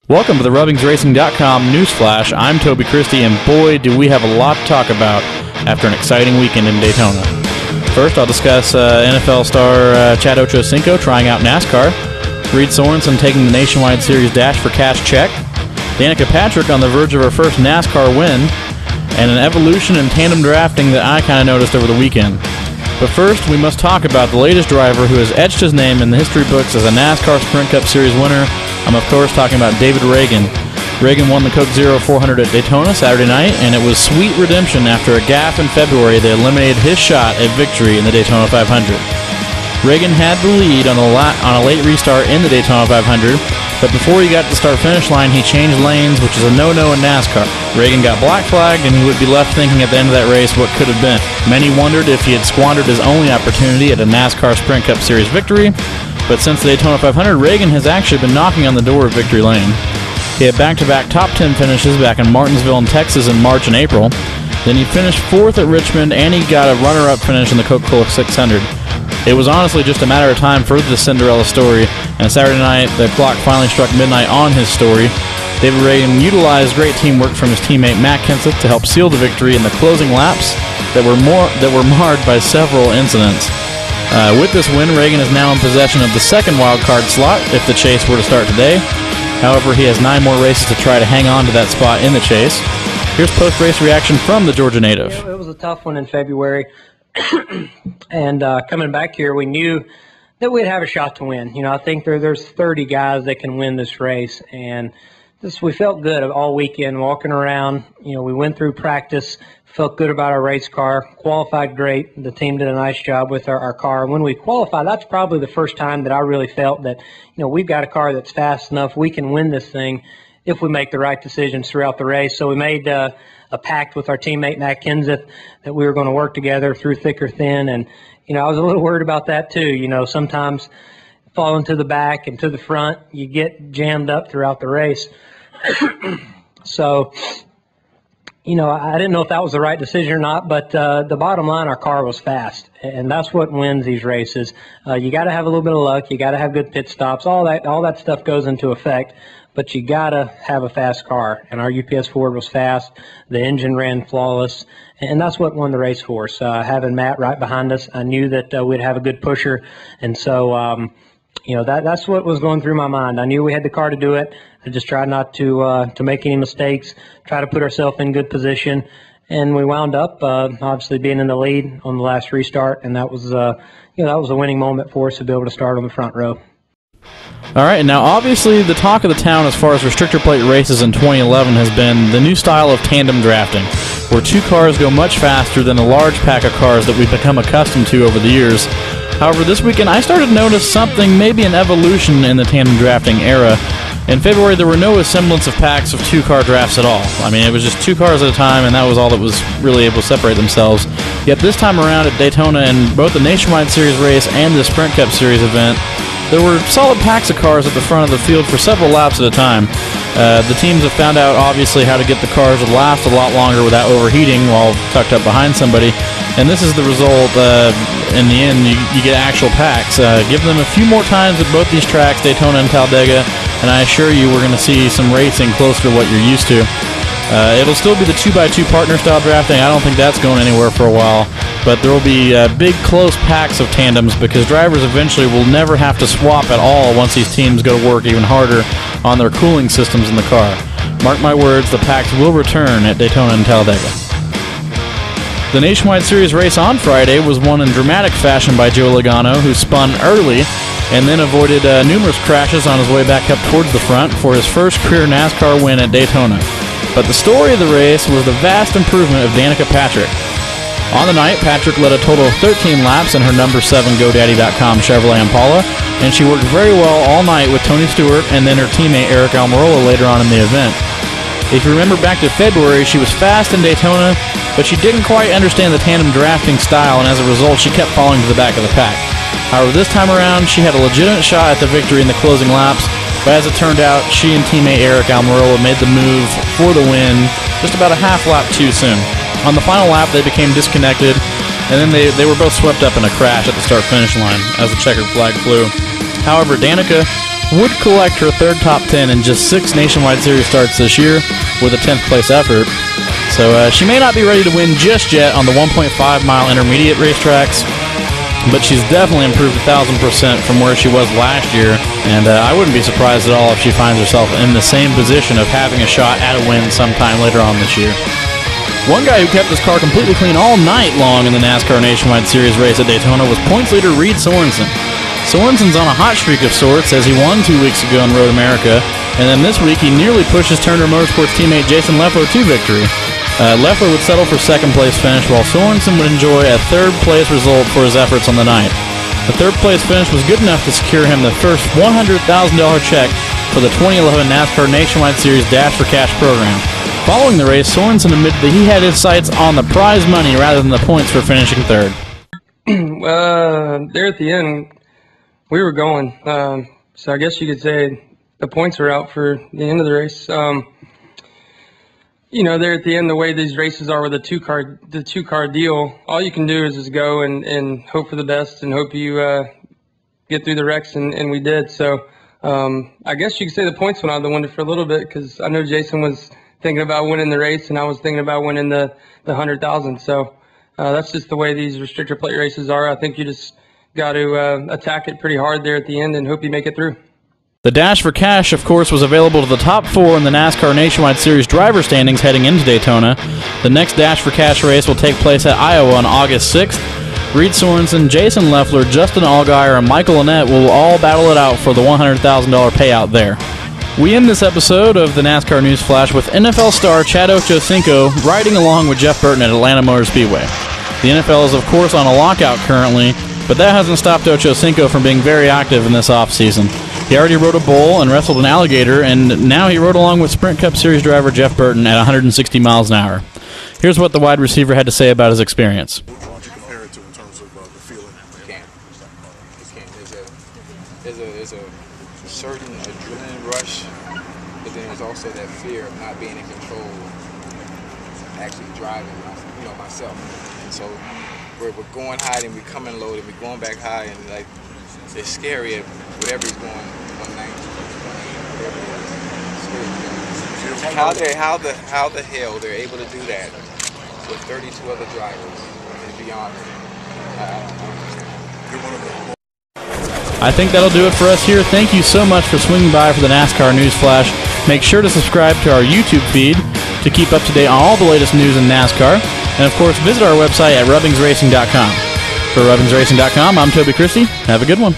Welcome to the RubbingsRacing.com news flash. I'm Toby Christie, and boy, do we have a lot to talk about after an exciting weekend in Daytona. First, I'll discuss NFL star Chad Ochocinco trying out NASCAR, Reed Sorenson taking the Nationwide Series Dash4Cash check, Danica Patrick on the verge of her first NASCAR win, and an evolution in tandem drafting that I kind of noticed over the weekend. But first, we must talk about the latest driver who has etched his name in the history books as a NASCAR Sprint Cup Series winner. I'm, of course, talking about David Ragan. Ragan won the Coke Zero 400 at Daytona Saturday night, and it was sweet redemption after a gaffe in February that eliminated his shot at victory in the Daytona 500. Ragan had the lead on a late restart in the Daytona 500, but before he got to the start-finish line, he changed lanes, which is a no-no in NASCAR. Ragan got black flagged, and he would be left thinking at the end of that race what could have been. Many wondered if he had squandered his only opportunity at a NASCAR Sprint Cup Series victory, but since the Daytona 500, Ragan has actually been knocking on the door of victory lane. He had back-to-back top 10 finishes back in Martinsville and Texas in March and April. Then he finished 4th at Richmond, and he got a runner-up finish in the Coca-Cola 600. It was honestly just a matter of time for the Cinderella story, and Saturday night, the clock finally struck midnight on his story. David Ragan utilized great teamwork from his teammate Matt Kenseth to help seal the victory in the closing laps that were marred by several incidents. With this win, Ragan is now in possession of the second wild card slot if the chase were to start today. However, he has 9 more races to try to hang on to that spot in the chase. Here's post-race reaction from the Georgia native. It was a tough one in February, and coming back here, we knew that we'd have a shot to win. You know, I think there's 30 guys that can win this race, and we felt good all weekend walking around. You know, we went through practice, felt good about our race car, qualified great. The team did a nice job with our car. And when we qualified, that's probably the first time that I really felt that, you know, we've got a car that's fast enough. We can win this thing if we make the right decisions throughout the race. So we made a pact with our teammate Matt Kenseth that we were going to work together through thick or thin. And, you know, I was a little worried about that too. You know, sometimes falling to the back and to the front, you get jammed up throughout the race. So, you know, I didn't know if that was the right decision or not, but the bottom line, our car was fast, and that's what wins these races. You got to have a little bit of luck. You got to have good pit stops. All that stuff goes into effect, but you got to have a fast car, and our UPS Ford was fast. The engine ran flawless, and that's what won the race for us. Having Matt right behind us, I knew that we'd have a good pusher, and so you know, that's what was going through my mind. I knew we had the car to do it. I just tried not to make any mistakes, try to put ourselves in good position, and we wound up obviously being in the lead on the last restart, and that was you know, that was a winning moment for us to be able to start on the front row. All right, now obviously the talk of the town as far as restrictor plate races in 2011 has been the new style of tandem drafting, where 2 cars go much faster than a large pack of cars that we've become accustomed to over the years. However, this weekend I started to notice something, maybe an evolution in the tandem drafting era. In February, there were no semblance of packs of 2-car drafts at all. I mean, it was just 2 cars at a time, and that was all that was really able to separate themselves. Yet this time around at Daytona, in both the Nationwide Series race and the Sprint Cup Series event, there were solid packs of cars at the front of the field for several laps at a time. The teams have found out, obviously, how to get the cars to last a lot longer without overheating while tucked up behind somebody. And this is the result. In the end, you get actual packs. Give them a few more times at both these tracks, Daytona and Talladega, and I assure you we're going to see some racing closer to what you're used to. It'll still be the 2x2 partner style drafting. I don't think that's going anywhere for a while. But there will be big, close packs of tandems because drivers eventually will never have to swap at all once these teams go to work even harder on their cooling systems in the car. Mark my words, the packs will return at Daytona and Talladega. The Nationwide Series race on Friday was won in dramatic fashion by Joe Logano, who spun early and then avoided numerous crashes on his way back up towards the front for his first career NASCAR win at Daytona. But the story of the race was the vast improvement of Danica Patrick. On the night, Patrick led a total of 13 laps in her number 7 GoDaddy.com Chevrolet Impala, and she worked very well all night with Tony Stewart and then her teammate Eric Almirola later on in the event. If you remember back to February, she was fast in Daytona, but she didn't quite understand the tandem drafting style, and as a result, she kept falling to the back of the pack. However, this time around, she had a legitimate shot at the victory in the closing laps, but as it turned out, she and teammate Eric Almirola made the move for the win just about a half lap too soon. On the final lap, they became disconnected, and then they were both swept up in a crash at the start-finish line as the checkered flag flew. However, Danica would collect her third top 10 in just 6 Nationwide Series starts this year with a 10th place effort. So she may not be ready to win just yet on the 1.5-mile intermediate racetracks, but she's definitely improved 1,000% from where she was last year, and I wouldn't be surprised at all if she finds herself in the same position of having a shot at a win sometime later on this year. One guy who kept his car completely clean all night long in the NASCAR Nationwide Series race at Daytona was points leader Reed Sorenson. Sorenson's on a hot streak of sorts as he won 2 weeks ago in Road America, and then this week he nearly pushes Turner Motorsports teammate Jason Leffler to victory. Leffler would settle for second-place finish, while Sorenson would enjoy a third-place result for his efforts on the night. The third-place finish was good enough to secure him the first $100,000 check for the 2011 NASCAR Nationwide Series Dash4Cash program. Following the race, Sorenson admitted that he had his sights on the prize money rather than the points for finishing third. There at the end, we were going. So I guess you could say the points were out for the end of the race. You know, there at the end, the way these races are with the two-car deal, all you can do is just go and hope for the best and hope you get through the wrecks, and we did. So I guess you could say the points went out the window for a little bit, because I know Jason was thinking about winning the race, and I was thinking about winning the 100,000. So that's just the way these restrictor plate races are. I think you just got to attack it pretty hard there at the end and hope you make it through. The Dash4Cash, of course, was available to the top 4 in the NASCAR Nationwide Series driver standings heading into Daytona. The next Dash4Cash race will take place at Iowa on August 6th. Reed Sorenson, Jason Leffler, Justin Allgaier, and Michael Annett will all battle it out for the $100,000 payout there. We end this episode of the NASCAR News Flash with NFL star Chad Ochocinco riding along with Jeff Burton at Atlanta Motor Speedway. The NFL is, of course, on a lockout currently, but that hasn't stopped Ochocinco from being very active in this offseason. He already rode a bull and wrestled an alligator, and now he rode along with Sprint Cup Series driver Jeff Burton at 160 miles an hour. Here's what the wide receiver had to say about his experience. What would you compare it to in terms of the feeling? There's a certain adrenaline rush, but then there's also that fear of not being in control, actually driving myself. And so we're going high and we're coming low and we're going back high, and like it's scary at whatever he's going 190, 180, whatever it is. How the hell they're able to do that with 32 other drivers is beyond me. I think that'll do it for us here. Thank you so much for swinging by for the NASCAR News Flash. Make sure to subscribe to our YouTube feed to keep up to date on all the latest news in NASCAR. And of course, visit our website at rubbingsracing.com. For rubbingsracing.com, I'm Toby Christie. Have a good one.